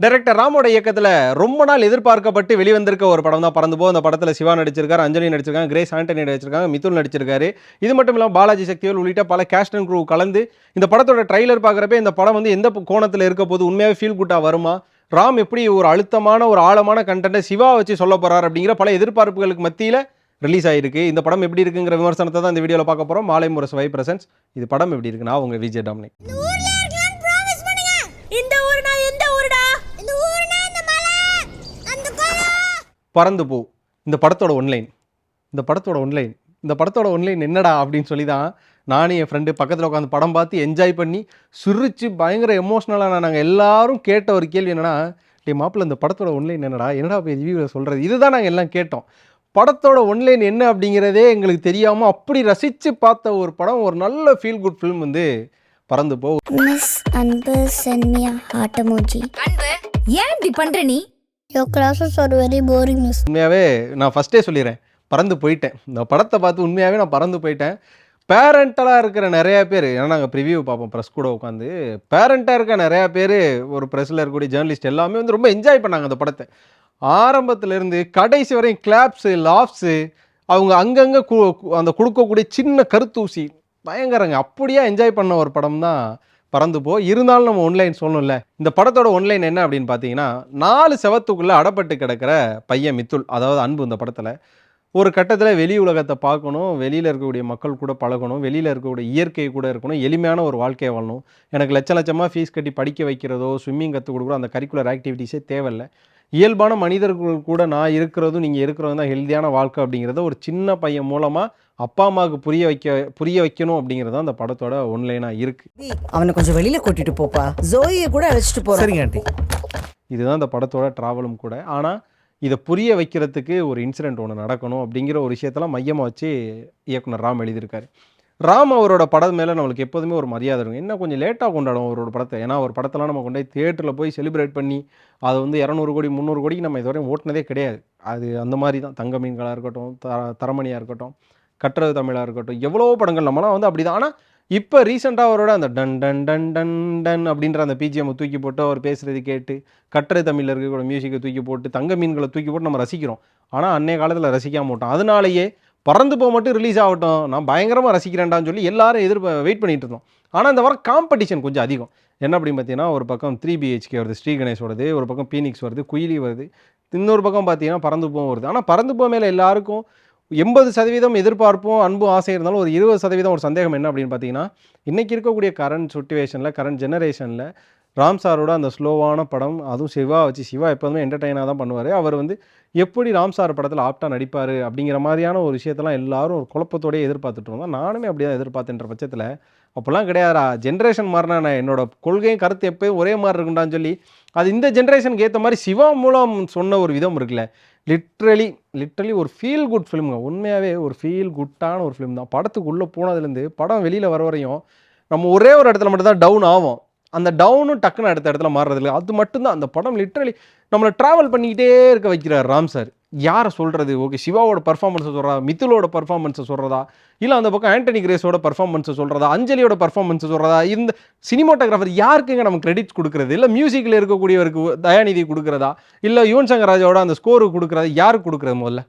Director ராமோட இயக்கத்துல ரொம்ப நாள் எதிர்பார்க்கப்பட்டு வெளிவந்திருக்க ஒரு படம் தான் பறந்து போ. அந்த படத்துல சிவா நடிச்சிருக்காரு, அஞ்சலி நடிச்சிருக்காங்க, கிரேஸ் ஆண்டனி நடிச்சிருக்காங்க, மிதுன் நடிச்சிருக்காரு. இது மட்டும் இல்லாம பாலாஜி சக்திவேல் உள்ளிட்ட பல கேஸ்ட் அண்ட் க்ரூ கலந்து இந்த படத்தோட ட்ரைலர் பார்க்குறப்ப இந்த படம் வந்து எந்த கோணத்துல இருக்க போது உண்மையாவே ஃபீல் குட்டா வருமா? ராம் எப்படி ஒரு அழுத்தமான ஒரு ஆழமான கண்டென்ட்டை சிவா வச்சு சொல்ல போறார் அப்படிங்கிற பல எதிர்பார்ப்புகளுக்கு மத்தியில ரிலீஸ் ஆயிருக்கு. இந்த படம் எப்படி இருக்குங்கிற விமர்சனத்தை தான் இந்த வீடியோல பார்க்க போறோம். மாலை முரசு வை பிரசன்ஸ். இது படம் எப்படி இருக்கு? நான் உங்க விஜய் டாமினிக். பறந்து போ. இந்த படத்தோட ஒன்லைன் இந்த படத்தோட ஒன்லைன் என்னடா அப்படின்னு சொல்லி தான் நானும் என் ஃப்ரெண்டு பக்கத்தில் உட்காந்து படம் பார்த்து என்ஜாய் பண்ணி சிரிச்சு பயங்கர எமோஷ்னலாக நாங்கள் எல்லாரும் கேட்ட ஒரு கேள்வி என்னன்னா, டே மாப்பிள்ள இந்த படத்தோட ஒன்லைன் என்னடா போய் ரிவ்யூவில் சொல்கிறது, இதுதான் நாங்கள் எல்லாம் கேட்டோம். படத்தோட ஒன்லைன் என்ன அப்படிங்கிறதே எங்களுக்கு தெரியாமல் அப்படி ரசித்து பார்த்த ஒரு படம், ஒரு நல்ல ஃபீல் குட் ஃபிலிம் வந்து பறந்து போ. மிஸ் அன்பு சென்மியா ஹார்ட் எமோஜி. அன்பு ஏன் இப்படி பண்ற நீ? Your classes are very boring, miss. உண்மையாகவே நான் ஃபஸ்ட்டே சொல்லிடுறேன், பறந்து போயிட்டேன். இந்த படத்தை பார்த்து உண்மையாகவே நான் பறந்து போயிட்டேன். பேரண்டலாக இருக்கிற நிறையா பேர், ஏன்னா நாங்கள் ப்ரிவியூ பார்ப்போம் ப்ரெஸ் கூட உட்காந்து, பேரண்ட்டாக இருக்க நிறையா பேர், ஒரு ப்ரெஸ்ஸில் இருக்கக்கூடிய ஜேர்னலிஸ்ட் எல்லாமே வந்து ரொம்ப என்ஜாய் பண்ணாங்க அந்த படத்தை. ஆரம்பத்துலேருந்து கடைசி வரையும் கிளாப்ஸு, லாஃப்ஸு, அவங்க அங்கங்கே அந்த கொடுக்கக்கூடிய சின்ன கருத்தூசி பயங்கரங்க. அப்படியே என்ஜாய் பண்ண ஒரு படம் தான் பறந்து போ. இருந்தாலும் நம்ம ஒன்லைன் சொல்லணும்ல. இந்த படத்தோட ஒன்லைன் என்ன அப்படின்னு பார்த்தீங்கன்னா, 4 செவத்துக்குள்ளே அடப்பட்டு கிடக்கிற பையன் மித்துல், அதாவது அன்பு. இந்த படத்தில் ஒரு கட்டத்தில் வெளி உலகத்தை பார்க்கணும், வெளியில் இருக்கக்கூடிய மக்கள் கூட பழகணும், வெளியில் இருக்கக்கூடிய இயற்கை கூட இருக்கணும், எளிமையான ஒரு வாழ்க்கையை வாழணும். எனக்கு லட்சமாக ஃபீஸ் கட்டி படிக்க வைக்கிறதோ, ஸ்விம்மிங் கற்றுக் கொடுக்குறோ, அந்த கரிக்குலர் ஆக்டிவிட்டீஸே தேவையில்லை. இயல்பான மனிதர்கள் கூட நான் இருக்கிறதும் நீங்கள் இருக்கிறதும் தான் ஹெல்த்தியான வாழ்க்கை அப்படிங்கிறத ஒரு சின்ன பையன் மூலமாக அப்பா அம்மாவுக்கு புரிய வைக்கணும் அப்படிங்கிறது தான் அந்த படத்தோட ஒன்லைனாக இருக்குது. அவனை கொஞ்சம் வெளியில் கூட்டிகிட்டு போப்பா, ஜோயை கூட அழைச்சிட்டு போகிறேன். சரிங்க ஆண்டி. இதுதான் இந்த படத்தோட ட்ராவலும் கூட. ஆனால் இதை புரிய வைக்கிறதுக்கு ஒரு இன்சிடெண்ட் ஒன்று நடக்கணும் அப்படிங்கிற ஒரு விஷயத்தெல்லாம் மையமாக வச்சு இயக்குனர் ராம் எழுதியிருக்காரு. ராம் அவரோட படம் மேலே நம்மளுக்கு எப்போதுமே ஒரு மரியாதை இருக்கும். என்ன கொஞ்சம் லேட்டாக கொண்டாடும் அவரோட படத்தை. ஏன்னா ஒரு படத்தெல்லாம் நம்ம கொண்டு போய் தியேட்டரில் போய் செலிப்ரேட் பண்ணி அதை வந்து 200 கோடி 300 கோடிக்கு நம்ம இதுவரையும் ஓட்டினதே கிடையாது. அது அந்த மாதிரி தான். தங்க மீன்களாக இருக்கட்டும், தரமணியாக இருக்கட்டும், கட்டுறது தமிழாக இருக்கட்டும், எவ்வளோ படங்கள் நம்மளாம் வந்து அப்படி தான். ஆனால் இப்போ ரீசெண்டாக அவரோட அந்த done done done done done அப்படின்ற அந்த பிஜிஎம் தூக்கி போட்டு அவர் பேசுகிறது கேட்டு, கட்டுரை தமிழில் இருக்கக்கூடிய மியூசிக்கை தூக்கி போட்டு, தங்க மீன்களை தூக்கி போட்டு நம்ம ரசிக்கிறோம். ஆனால் அன்றைய காலத்தில் ரசிக்காம மாட்டோம். அதனாலேயே பறந்து போ மட்டும் ரிலீஸ் ஆகட்டும், நான் பயங்கரமாக ரசிக்கிறேன்டான்னு சொல்லி எல்லாரும் வெயிட் பண்ணிட்டு இருந்தோம். ஆனால் இந்த வாரம் காம்படிஷன் கொஞ்சம் அதிகம். என்ன அப்படின்னு பார்த்தீங்கன்னா, ஒரு பக்கம் 3 BHK வருது, ஸ்ரீ கணேஷோடது, ஒரு பக்கம் பீனிக்ஸ் வருது, குயிலி வருது, இன்னொரு பக்கம் பார்த்தீங்கன்னா பறந்து போ வருது. ஆனால் பறந்து போ மேலே எல்லாருக்கும் 80% எதிர்பார்ப்பும் அன்பும் ஆசை இருந்தாலும் ஒரு 20% ஒரு சந்தேகம். என்ன அப்படின்னு பார்த்தீங்கன்னா, இன்றைக்கி இருக்கக்கூடிய கரண்ட் சுச்சுவேஷனில், கரண்ட் ஜெனரேஷனில் ராம் சாரோட அந்த ஸ்லோவான படம், அதுவும் சிவா வச்சு, சிவா எப்போதுமே என்டர்டெயினாக தான் பண்ணுவார். அவர் வந்து எப்படி ராம் சார் படத்தில் ஆப்டாக நடிப்பார் அப்படிங்கிற மாதிரியான ஒரு விஷயத்தெல்லாம் எல்லாரும் ஒரு குழப்பத்தோடய எதிர்பார்த்துட்டு இருந்தோம். நானுமே அப்படி தான் எதிர்பார்த்துன்ற பட்சத்தில், அப்போல்லாம் கிடையாதுடா, ஜென்ரேஷன் மாறினா நான் என்னோட கொள்கையும் கருத்து எப்போயும் ஒரே மாதிரி இருக்குண்டான்னு சொல்லி அது இந்த ஜென்ரேஷனுக்கு ஏற்ற மாதிரி சிவா மூலம் சொன்ன ஒரு விதம் இருக்குல்ல, லிட்ரலி ஒரு ஃபீல் குட் ஃபிலிமுங்க. உண்மையாகவே ஒரு ஃபீல் குட்டான ஒரு ஃபிலிம் தான். படத்துக்குள்ளே போனதுலேருந்து படம் வெளியில் வர வரையும் நம்ம ஒரே ஒரு இடத்துல மட்டும்தான் டவுன் ஆகும். அந்த டவுனும் டக்குன்னு அடுத்த இடத்துல மாறுறதில்ல. அது மட்டும்தான் அந்த படம் லிட்ரலி நம்மளை ட்ராவல் பண்ணிக்கிட்டே இருக்க வைக்கிறார் ராம் சார். யாரை சொல்கிறது? ஓகே, சிவாவோட பர்ஃபார்மன்ஸை சொல்கிறதா, மித்துலோட பர்ஃபார்மன்ஸை சொல்கிறதா, இல்லை அந்த பக்கம் ஆண்டனி கிரேஸோட பர்ஃபார்மன்ஸை சொல்கிறதா, அஞ்சலியோட பர்ஃபார்மன்ஸை சொல்கிறதா, இந்த சினிமாட்டோகிராஃபர் யாருக்குங்க நம்ம கிரெடிட்ஸ் கொடுக்குறது? இல்லை மியூசிக்கில் இருக்கக்கூடியவருக்கு தயாநிதி கொடுக்குறதா, இல்லை யுவன் சங்கர் ராஜாவோட அந்த ஸ்கோரு கொடுக்குறதா, யாருக்கு கொடுக்குறது? முதல்ல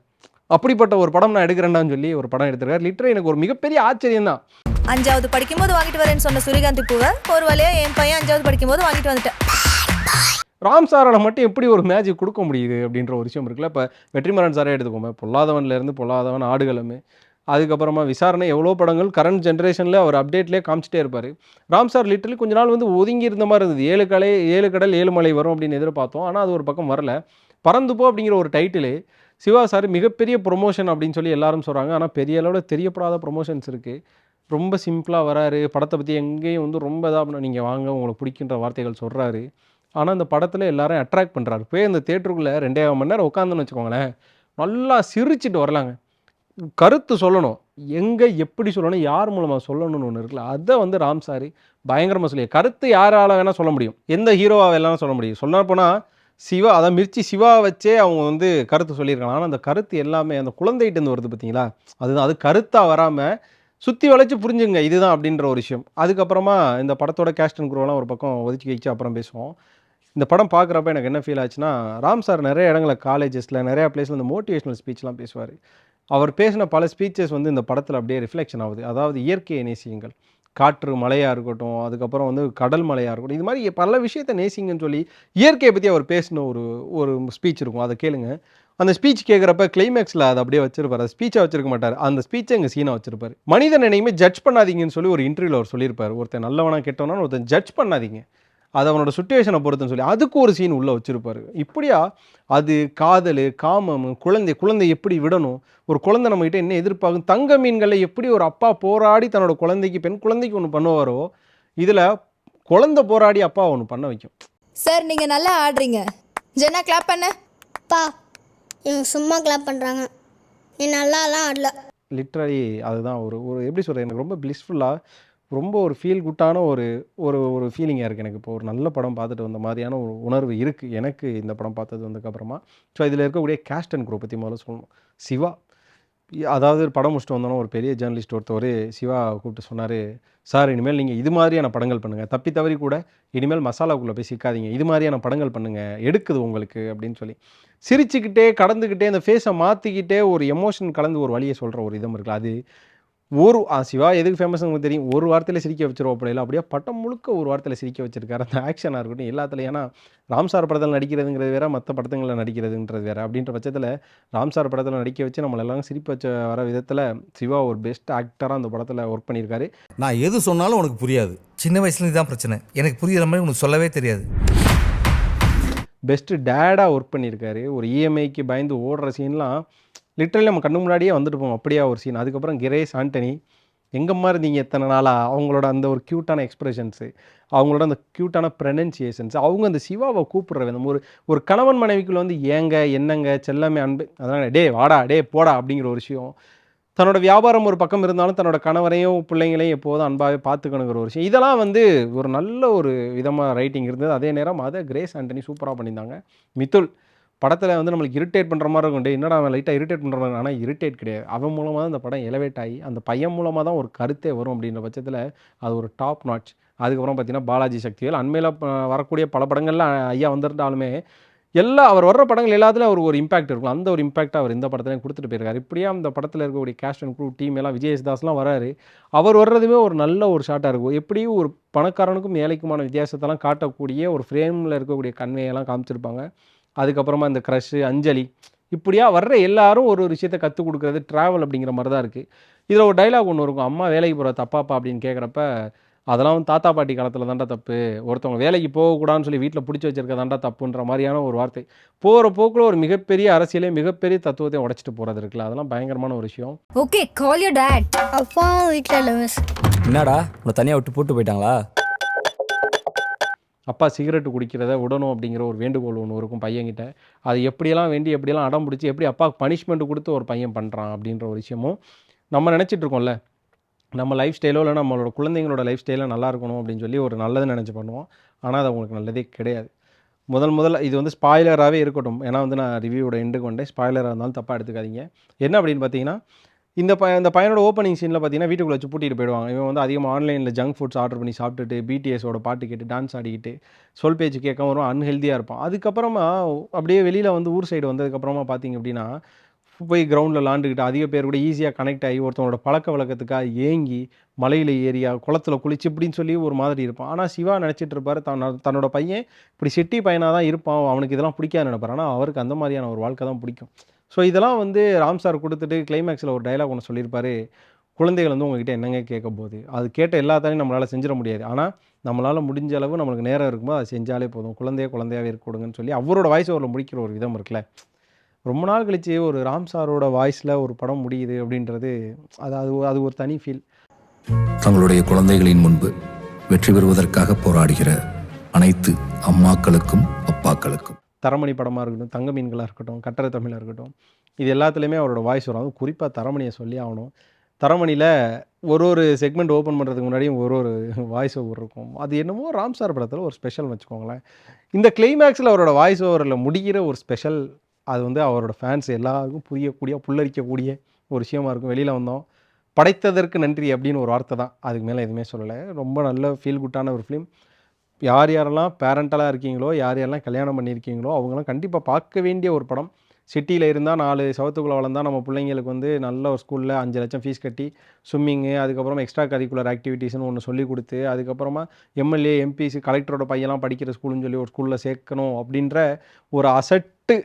அப்படிப்பட்ட ஒரு படம் நான் எடுக்கிறேன்டான்னு சொல்லி ஒரு படம் எடுத்திருக்காரு. லிட்டரலி எனக்கு ஒரு மிகப்பெரிய ஆச்சரியம் தான். 5வது படிக்கும்போது வாங்கிட்டு வரேன்னு சொன்ன சூரியகாந்தி பூவை ஒரு வழியா என் பையன் 5வது படிக்கும்போது வாங்கிட்டு வந்துட்டேன். ராம் சாரால் மட்டும் எப்படி ஒரு மேஜிக் கொடுக்க முடியுது அப்படின்ற ஒரு விஷயம் இருக்குல்ல. இப்போ வெற்றிமாறன் சாரே எடுத்துக்கோங்க, பொல்லாதவன்லேருந்து பொல்லாதவன், ஆடுகளம், அதுக்கப்புறமா விசாரணை, எவ்வளோ படங்கள் கரண்ட் ஜென்ரேஷனில் அவர் அப்டேட்லேயே காமிச்சிட்டே இருப்பார். ராம் சார் லிட்டரலி கொஞ்ச நாள் வந்து ஒதுங்கி இருந்த மாதிரி இருந்தது. 7 கடல் 7 மலை வரும் அப்படின்னு எதிர்பார்த்தோம். ஆனால் அது ஒரு பக்கம் வரல. பறந்து போ அப்படிங்கிற ஒரு டைட்டிலு சிவா சார் மிகப்பெரிய ப்ரொமோஷன் அப்படின்னு சொல்லி எல்லாரும் சொல்கிறாங்க. ஆனால் பெரிய அளவில் தெரியப்படாத ப்ரொமோஷன்ஸ் இருக்குது. ரொம்ப சிம்பிளாக வராரு. படத்தை பற்றி எங்கேயும் வந்து ரொம்ப இதாக பண்ண, நீங்கள் வாங்க உங்களுக்கு பிடிக்கின்ற வார்த்தைகள் சொல்கிறாரு. ஆனால் அந்த படத்தில் எல்லாரும் அட்ராக்ட் பண்ணுறாரு. போய் அந்த தேட்டருக்குள்ளே 2.5 மணி நேரம் உட்காந்துன்னு வச்சுக்கோங்களேன், நல்லா சிரிச்சிட்டு வரலாங்க. கருத்து சொல்லணும், எங்கே எப்படி சொல்லணும், யார் மூலமாக சொல்லணும்னு ஒன்று இருக்குல்ல, அதை வந்து ராம் சாரி பயங்கரமாக சொல்லி, கருத்து யாரால் வேணால் சொல்ல முடியும், எந்த ஹீரோவாக வேணாலும் சொல்ல முடியும். சொல்ல போனால் சிவா, அதான் மிர்ச்சி சிவா வச்சே அவங்க வந்து கருத்து சொல்லியிருக்காங்க. ஆனால் அந்த கருத்து எல்லாமே அந்த குழந்தைகிட்டேருந்து வருது பார்த்தீங்களா, அதுதான். அது கருத்தாக வராமல் சுற்றி வளைச்சி புரிஞ்சுங்க இதுதான் அப்படின்ற ஒரு விஷயம். அதுக்கப்புறமா இந்த படத்தோட கேஸ்ட் அண்ட் க்ரூவெல்லாம் ஒரு பக்கம் ஒதுக்கி வச்சு அப்புறம் பேசுவோம். இந்த படம் பார்க்குறப்ப எனக்கு என்ன ஃபீல் ஆச்சுன்னா, ராம் சார் நிறைய இடங்கள்ல காலேஜஸில் நிறையா பிளேஸில் இந்த மோட்டிவேஷனல் ஸ்பீச்லாம் பேசுவார். அவர் பேசின பல ஸ்பீச்சஸ் வந்து இந்த படத்தில் அப்படியே ரிஃப்ளெக்ஷன் ஆகுது. அதாவது இயற்கையை நேசியுங்கள். காற்று மழையாக இருக்கட்டும், அதுக்கப்புறம் வந்து கடல் மழையாக இருக்கட்டும், இது மாதிரி பல விஷயத்தை நேசிங்கன்னு சொல்லி இயற்கையை பற்றி அவர் பேசின ஒரு ஒரு ஸ்பீச் இருக்கும். அதை கேளுங்க. அந்த ஸ்பீச் கேட்குறப்ப கிளைமேக்ஸில் அதை அப்படியே வச்சிருப்பாரு. ஸ்பீச்சை வச்சிருக்க மாட்டார். அந்த ஸ்பீச்சை எங்கள் சீனாக வச்சிருப்பாரு. மனிதன் என்னைக்குமே ஜட்ஜ் பண்ணாதீங்கன்னு சொல்லி ஒரு இன்டர்வியூவில் அவர் சொல்லியிருப்பார். ஒருத்தன் நல்லவனா கெட்டவனா ஒருத்தன் ஜட்ஜ் பண்ணாதீங்க, அது அவனோட சுச்சுவேஷனை பொறுத்துன்னு சொல்லி அதுக்கு ஒரு சீன் உள்ளே வச்சிருப்பாரு. இப்படியா அது காதல், காமம், குழந்தை எப்படி விடணும், ஒரு குழந்தை நம்மகிட்ட என்ன எதிர்பார்க்கும், தங்க மீன்களை எப்படி ஒரு அப்பா போராடி தன்னோட குழந்தைக்கு பெண் குழந்தைக்கு ஒன்று பண்ணுவாரோ, இதில் குழந்தை போராடி அப்பா ஒன்று பண்ண வைக்கும். சார் நீங்கள் நல்லா ஆடுறீங்க. ஜென்னா கிளாப் பண்ண. பா இவங்க சும்மா கிளாப் பண்ணுறாங்க, நீ நல்லாலாம் ஆடல. லிட்ரலி அதுதான் ஒரு ஒரு எப்படி சொல்கிறது, எனக்கு ரொம்ப பிளிஸ்ஃபுல்லாக ரொம்ப ஒரு ஃபீல் குட்டான ஒரு ஒரு ஒரு ஃபீலிங்காக இருக்குது எனக்கு. இப்போ ஒரு நல்ல படம் பார்த்துட்டு வந்த மாதிரியான ஒரு உணர்வு இருக்குது எனக்கு இந்த படம் பார்த்தது வந்ததுக்கப்புறமா. ஸோ இதில் இருக்கக்கூடிய கேஸ்ட் அண்ட் க்ரூ பற்றி முதல்ல சொல்லணும். சிவா, அதாவது படம் முடிச்சுட்டு வந்தோன்னா ஒரு பெரிய ஜேர்னலிஸ்ட் ஒருத்தவர் சிவா கூப்பிட்டு சொன்னார், சார் இனிமேல் நீங்கள் இது மாதிரியான படங்கள் பண்ணுங்கள், தப்பி தவறி கூட இனிமேல் மசாலாக்குள்ளே போய் சிக்காதீங்க, இது மாதிரியான படங்கள் பண்ணுங்கள், எடுக்குது உங்களுக்கு அப்படின்னு சொல்லி சிரிச்சுக்கிட்டே கடந்துக்கிட்டே அந்த ஃபேஸை மாற்றிக்கிட்டே ஒரு எமோஷன் கலந்து ஒரு வழியை சொல்கிற ஒரு இதம் இருக்குல்ல, அது ஒரு சிவா எதுக்கு ஃபேமஸ் உங்களுக்கு தெரியும், ஒரு வார்த்தையில் சிரிக்க வச்சிருவோம் அப்படியே அப்படியே பட்டம் முழுக்க ஒரு வார்த்தையில் சிரிக்க வச்சிருக்காரு. அந்த ஆக்ஷனாக இருக்கட்டும் எல்லாத்துலையும். ஏன்னா ராம்சார் படத்தில் நடிக்கிறதுங்கிறது வேற, மற்ற படத்துங்களில் நடிக்கிறதுன்றது வேறு. அப்படின்ற பட்சத்தில் ராம்சார் படத்தில் நடிக்க வச்சு நம்மளை எல்லாம் சிரிப்பு வச்ச வர விதத்தில் சிவா ஒரு பெஸ்ட் ஆக்டராக அந்த படத்தில் ஒர்க் பண்ணியிருக்காரு. நான் எது சொன்னாலும் உனக்கு புரியாது. சின்ன வயசுல இதுதான் பிரச்சனை, எனக்கு புரியுற மாதிரி உனக்கு சொல்லவே தெரியாது. பெஸ்ட்டு டேடாக ஒர்க் பண்ணியிருக்காரு. ஒரு இஎம்ஐக்கு பயந்து ஓடுற சீன்லாம் லிட்டரலி நம்ம கண்ணு முன்னாடியே வந்துட்டு போவோம், அப்படியே ஒரு சீன். அதுக்கப்புறம் கிரேஸ் ஆண்டனி, எங்கம்மா இருந்தீங்க எத்தனை நாளாக, அவங்களோட அந்த ஒரு க்யூட்டான எக்ஸ்பிரஷன்ஸு, அவங்களோட அந்த க்யூட்டான ப்ரனன்சியேஷன்ஸ், அவங்க அந்த சிவாவை கூப்பிடுற விதம், ஒரு ஒரு கணவன் மனைவிக்குள்ள வந்து ஏங்க என்னங்க செல்லமே அன்பு, அதனால் டே வாடா டே போடா அப்படிங்கிற ஒரு விஷயம். தன்னோட வியாபாரம் ஒரு பக்கம் இருந்தாலும் தன்னோட கணவரையும் பிள்ளைங்களையும் எப்போதும் அன்பாகவே பார்த்துக்கணுங்கிற ஒரு விஷயம், இதெல்லாம் வந்து ஒரு நல்ல ஒரு விதமாக ரைட்டிங் இருந்தது. அதே நேரம் அதை கிரேஸ் ஆண்டனி சூப்பராக பண்ணியிருந்தாங்க. மிதுல் படத்தில் வந்து நம்மளுக்கு இரிட்டேட் பண்ணுற மாதிரி இருக்கும், டே என்னடா அவன் லைட்டாக இரிட்டேட் பண்ணுற மாதிரி, ஆனால் இரிட்டேட் கிடையாது. அவன் மூலமாக தான் அந்த படம் எலவேட் ஆகி அந்த பையன் மூலமாக தான் ஒரு கருத்தே வரும். அப்படின்ற பட்சத்தில் அது ஒரு டாப் நாட்ச். அதுக்கப்புறம் பார்த்தீங்கன்னா பாலாஜி சக்திவேல், அண்மையில் வரக்கூடிய பல படங்களில் ஐயா வந்திருந்தாலுமே அவர் வர்ற படங்கள் எல்லாத்துலையும் அவர் ஒரு இம்பாக்ட் இருக்கும். அந்த ஒரு இம்பாக்ட் அவர் இந்த படத்துலையும் கொடுத்துட்டு போயிருக்காரு. இப்படியே அந்த படத்தில் இருக்கக்கூடிய கேஸ்ட் அண்ட் க்ரூ டீம் எல்லாம், விஜயதாஸ்லாம் வராரு, அவர் வர்றதுமே ஒரு நல்ல ஒரு ஷாட்டாக இருக்கும். எப்படியும் ஒரு பணக்காரனுக்கும் ஏழைக்குமான வித்தியாசத்தெல்லாம் காட்டக்கூடிய ஒரு ஃப்ரேமில் இருக்கக்கூடிய கன்வேயெல்லாம் காமிச்சிருப்பாங்க. அதுக்கப்புறமா இந்த க்ரஷ், அஞ்சலி, இப்படியா வர்ற எல்லாரும் ஒரு ஒரு விஷயத்தை கற்றுக் கொடுக்குறது ட்ராவல் அப்படிங்கிற மாதிரி தான் இருக்குது. இதில் ஒரு டைலாக் ஒன்று இருக்கும், அம்மா வேலைக்கு போகிற தப்பாப்பா அப்படின்னு கேட்குறப்ப, அதெல்லாம் வந்து தாத்தா பாட்டி காலத்தில் தாண்டா தப்பு, ஒருத்தவங்க வேலைக்கு போகக்கூடாதுன்னு சொல்லி வீட்டில் பிடிச்சி வச்சிருக்க தாண்டா தப்புன்ற மாதிரியான ஒரு வார்த்தை. போகிற போக்கில் ஒரு மிகப்பெரிய அரசியலே மிகப்பெரிய தத்துவத்தை உடைச்சிட்டு போகிறது இருக்குல்ல, அதெல்லாம் பயங்கரமான ஒரு விஷயம். Okay, call your dad. அப்பாவும் வீட்டில் இல்லை மிஸ். என்னடா உன்னை தனியாக விட்டு போட்டு போயிட்டாங்களா? அப்பா சிகரெட்டு குடிக்கிறத விடணும் அப்படிங்கிற ஒரு வேண்டுகோள் ஒன்று இருக்கும் பையன்கிட்ட. அது எப்படியெல்லாம் வேண்டி எப்படியெல்லாம் அடம் பிடிச்சி எப்படி அப்பாவுக்கு பனிஷ்மெண்ட் கொடுத்து ஒரு பையன் பண்ணுறான் அப்படின்ற ஒரு விஷயமும் நம்ம நினச்சிட்டு இருக்கோம்ல. நம்ம லைஃப் ஸ்டைலோ இல்லை நம்மளோட குழந்தைங்களோட லைஃப் ஸ்டைலில் நல்லா இருக்கணும் அப்படின்னு சொல்லி ஒரு நல்லது நினச்சி பண்ணுவோம். ஆனால் அது அவங்களுக்கு நல்லதே கிடையாது. முதல்ல இது வந்து ஸ்பாய்லராகவே இருக்கட்டும், ஏன்னா வந்து நான் ரிவ்யூவோட எண்டுக்கு வந்தேன். ஸ்பாய்லராக இருந்தாலும் தப்பாக எடுத்துக்காதீங்க. என்ன அப்படின்னு பார்த்தீங்கன்னா, இந்த பையனோட ஓப்பனிங் சீனில் பார்த்தீங்கன்னா வீட்டுக்குள்ளே வச்சு பூட்டிட்டு போயிடுவாங்க. இவன் வந்து அதிகமாக ஆன்லைனில் ஜங்க் ஃபுட்ஸ் ஆர்டர் பண்ணி சாப்பிட்டுட்டு பிடிஎஸோட பாட்டு கேட்டு டான்ஸ் ஆடிக்கிட்டு சொல் பேச்சு கேட்காம வரும், அன்ஹெல்த்தியாக இருப்பான். அதுக்கப்புறமா அப்படியே வெளியில் வந்து ஊர் சைடு வந்ததுக்கப்புறமா பார்த்தீங்க அப்படின்னா போய் கிரவுண்டில் விளாண்டுக்கிட்டு அதிக பேர் கூட ஈஸியாக கனெக்ட் ஆகி ஒருத்தவங்களோட பழக்க வழக்கத்துக்காக ஏங்கி மலையில் ஏரியா குளத்தில் குளிச்சு இப்படின்னு சொல்லி ஒரு மாதிரி இருப்பான். ஆனால் சிவா நினச்சிட்டு இருப்பார் தன்னோட பையன் இப்படி சிட்டி பையனாக தான் இருப்பான், அவனுக்கு இதெல்லாம் பிடிக்காது நினைப்பார். ஆனால் அவருக்கு அந்த மாதிரியான ஒரு வாழ்க்கை தான் பிடிக்கும். ஸோ இதெல்லாம் வந்து ராம் சார் கொடுத்துட்டு கிளைமேக்ஸில் ஒரு டைலாக் ஒன்று சொல்லியிருப்பார், குழந்தைகள் வந்து உங்ககிட்ட என்னங்க கேட்க போகுது, அது கேட்ட எல்லாத்தையும் நம்மளால் செஞ்சிட முடியாது, ஆனால் நம்மளால் முடிஞ்ச அளவு நம்மளுக்கு நேரம் இருக்கும்போது அதை செஞ்சாலே போதும், குழந்தையாகவே இருக்க கொடுங்கன்னு சொல்லி அவரோட வாய்ஸ் அவரில் முடிக்கிற ஒரு விதம் இருக்குல்ல. ரொம்ப நாள் கழிச்சு ஒரு ராம் சாரோட வாய்ஸில் ஒரு படம் முடியுது அப்படின்றது அது ஒரு தனி ஃபீல். தங்களுடைய குழந்தைகளின் முன்பு வெற்றி பெறுவதற்காக போராடுகிற அனைத்து அம்மாக்களுக்கும் அப்பாக்களுக்கும். தரமணி படமாக இருக்கட்டும், தங்க மீன்களாக இருக்கட்டும், கட்டரை தமிழாக இருக்கட்டும், இது எல்லாத்துலேயுமே அவரோட வாய்ஸ் வரும். அதுவும் குறிப்பாக தரமணியை சொல்லி ஆகணும். தரமணியில் ஒரு செக்மெண்ட் ஓப்பன் பண்ணுறதுக்கு முன்னாடியும் ஒரு வாய்ஸ் ஓவர் இருக்கும். அது என்னமோ ராம் சார் படத்தில் ஒரு ஸ்பெஷல்னு வச்சுக்கோங்களேன். இந்த கிளைமேக்ஸில் அவரோட வாய்ஸ் ஓவரில் முடிகிற ஒரு ஸ்பெஷல், அது வந்து அவரோட ஃபேன்ஸ் எல்லாருக்கும் புரியக்கூடிய புல்லரிக்கக்கூடிய ஒரு விஷயமா இருக்கும். வெளியில் வந்தோம், படைத்ததற்கு நன்றி அப்படின்னு ஒரு வார்த்தை தான், அதுக்கு மேலே எதுவுமே சொல்லலை. ரொம்ப நல்ல ஃபீல் குட்டான ஒரு ஃபிலிம். யார் யாரெல்லாம் பேரண்டலாக இருக்கீங்களோ, யார் யாரெல்லாம் கல்யாணம் பண்ணியிருக்கீங்களோ, அவங்களாம் கண்டிப்பாக பார்க்க வேண்டிய ஒரு படம். சிட்டியில் இருந்தால் 4 செவத்துக்குள்ளே வளர்ந்தா நம்ம பிள்ளைங்களுக்கு வந்து நல்ல ஒரு ஸ்கூலில் 5 லட்சம் ஃபீஸ் கட்டி ஸ்விம்மிங்கு, அதுக்கப்புறமா எக்ஸ்ட்ரா கரிக்குலர் ஆக்டிவிட்டீஸ்னு ஒன்று சொல்லிக் கொடுத்து, அதுக்கப்புறமா எம்எல்ஏ, எம்பிசி, கலெக்டரோட பையெல்லாம் படிக்கிற ஸ்கூலுன்னு சொல்லி ஒரு ஸ்கூலில் சேர்க்கணும் அப்படின்ற ஒரு அசட்டு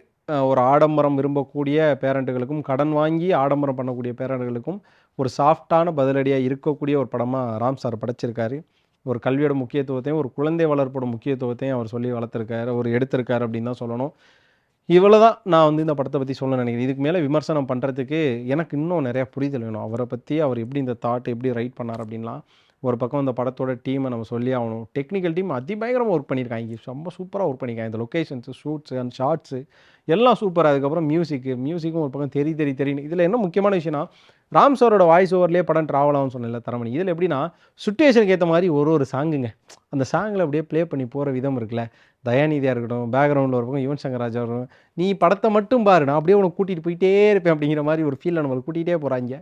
ஒரு ஆடம்பரம் விரும்பக்கூடிய பேரண்ட்டுகளுக்கும், கடன் வாங்கி ஆடம்பரம் பண்ணக்கூடிய பேரண்ட்டுகளுக்கும் ஒரு சாஃப்டான பதிலடியாக இருக்கக்கூடிய ஒரு படமாக ராம் சார் படைச்சிருக்காரு. ஒரு கல்வியோட முக்கியத்துவத்தையும், ஒரு குழந்தை வளர்ப்போட முக்கியத்துவத்தையும் அவர் சொல்லி வளர்த்துருக்காரு, ஒரு எடுத்திருக்காரு அப்படின்னு தான் சொல்லணும். இவ்வளோதான் நான் வந்து இந்த படத்தை பற்றி சொல்ல நினைக்கிறேன். இதுக்கு மேலே விமர்சனம் பண்ணுறதுக்கு எனக்கு இன்னும் நிறையா புரிதல் வேணும். அவரை பற்றி அவர் எப்படி இந்த தாட் எப்படி ரைட் பண்ணார் அப்படின்லாம். ஒரு பக்கம் இந்த படத்தோட டீமை நம்ம சொல்லி ஆகணும். டெக்னிக்கல் டீம் அதிபயங்கரமாக ஒர்க் பண்ணியிருக்காங்க. ரொம்ப சூப்பராக ஒர்க் பண்ணியிருக்காங்க. இந்த லொக்கேஷன்ஸு, ஷூட்ஸு, அந்த ஷார்ட்ஸு எல்லாம் சூப்பர். அதுக்கப்புறம் மியூசிக்கும் ஒரு பக்கம் தெரியுன்னு. இதில் என்ன முக்கியமான விஷயம்னா, ராம் சாரோட வாய்ஸ் ஓவர்லேயே படம் ட்ராவல் ஆகும்னு சொன்னேன்ல தரமணி. இதில் எப்படின்னா சுச்சுவேஷனுக்கு ஏற்ற மாதிரி ஒரு சாங்குங்க. அந்த சாங்கில் அப்படியே ப்ளே பண்ணி போகிற விதம் இருக்குல்ல, தயாநிதியாக இருக்கட்டும், பேக்ரவுண்டில் ஒரு பக்கம் யுவன் சங்கர் ராஜா இருக்கட்டும், நீ படத்தை மட்டும் பாரு, நான் அப்படியே உனக்கு கூட்டிகிட்டு போயிட்டே இருப்பேன் அப்படிங்கிற மாதிரி ஒரு ஃபீலில் நம்மளுக்கு கூட்டிகிட்டே போகிறாங்க.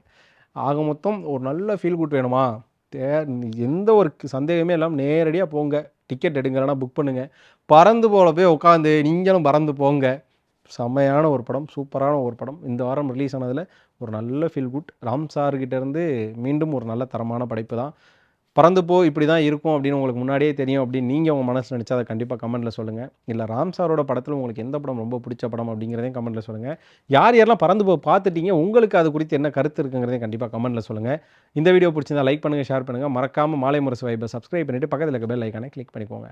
ஆக மொத்தம் ஒரு நல்ல ஃபீல் குட் வேணுமா, எந்த ஒரு சந்தேகமே இல்லாமல் நேரடியாக போங்க, டிக்கெட் எடுங்கன்னா புக் பண்ணுங்கள், பறந்து போல போய் உட்காந்து நீங்களும் பறந்து போங்க. செம்மையான ஒரு படம், சூப்பரான ஒரு படம். இந்த வாரம் ரிலீஸ் ஆனதில் ஒரு நல்ல ஃபீல் குட். ராம் சார்கிட்டேருந்து மீண்டும் ஒரு நல்ல தரமான படைப்பு தான். பறந்து போ இப்படி தான் இருக்கும் அப்படின்னு உங்களுக்கு முன்னாடியே தெரியும் அப்படின்னு நீங்கள் உங்கள் மனசில் நினச்சா அதை கண்டிப்பாக கமெண்ட்டில் சொல்லுங்கள். இல்லை ராம் சாரோட படத்தில் உங்களுக்கு எந்த படம் ரொம்ப பிடிச்ச படம் அப்படிங்கிறதையும் கமெண்ட்டில் சொல்லுங்கள். யாரெல்லாம் பறந்து போ பார்த்துட்டீங்க, உங்களுக்கு அது குறித்து என்ன கருத்து இருக்குங்கிறதையும் கண்டிப்பாக கமெண்ட்டில் சொல்லுங்கள். இந்த வீடியோ பிடிச்சிருந்தா லைக் பண்ணுங்கள், ஷேர் பண்ணுங்கள். மறக்காமல் மாலை முரசு வைபை சப்ஸ்கிரைப் பண்ணிவிட்டு பக்கத்தில் இருக்க பெல் ஐக்கானை கிளிக் பண்ணிக்கோங்க.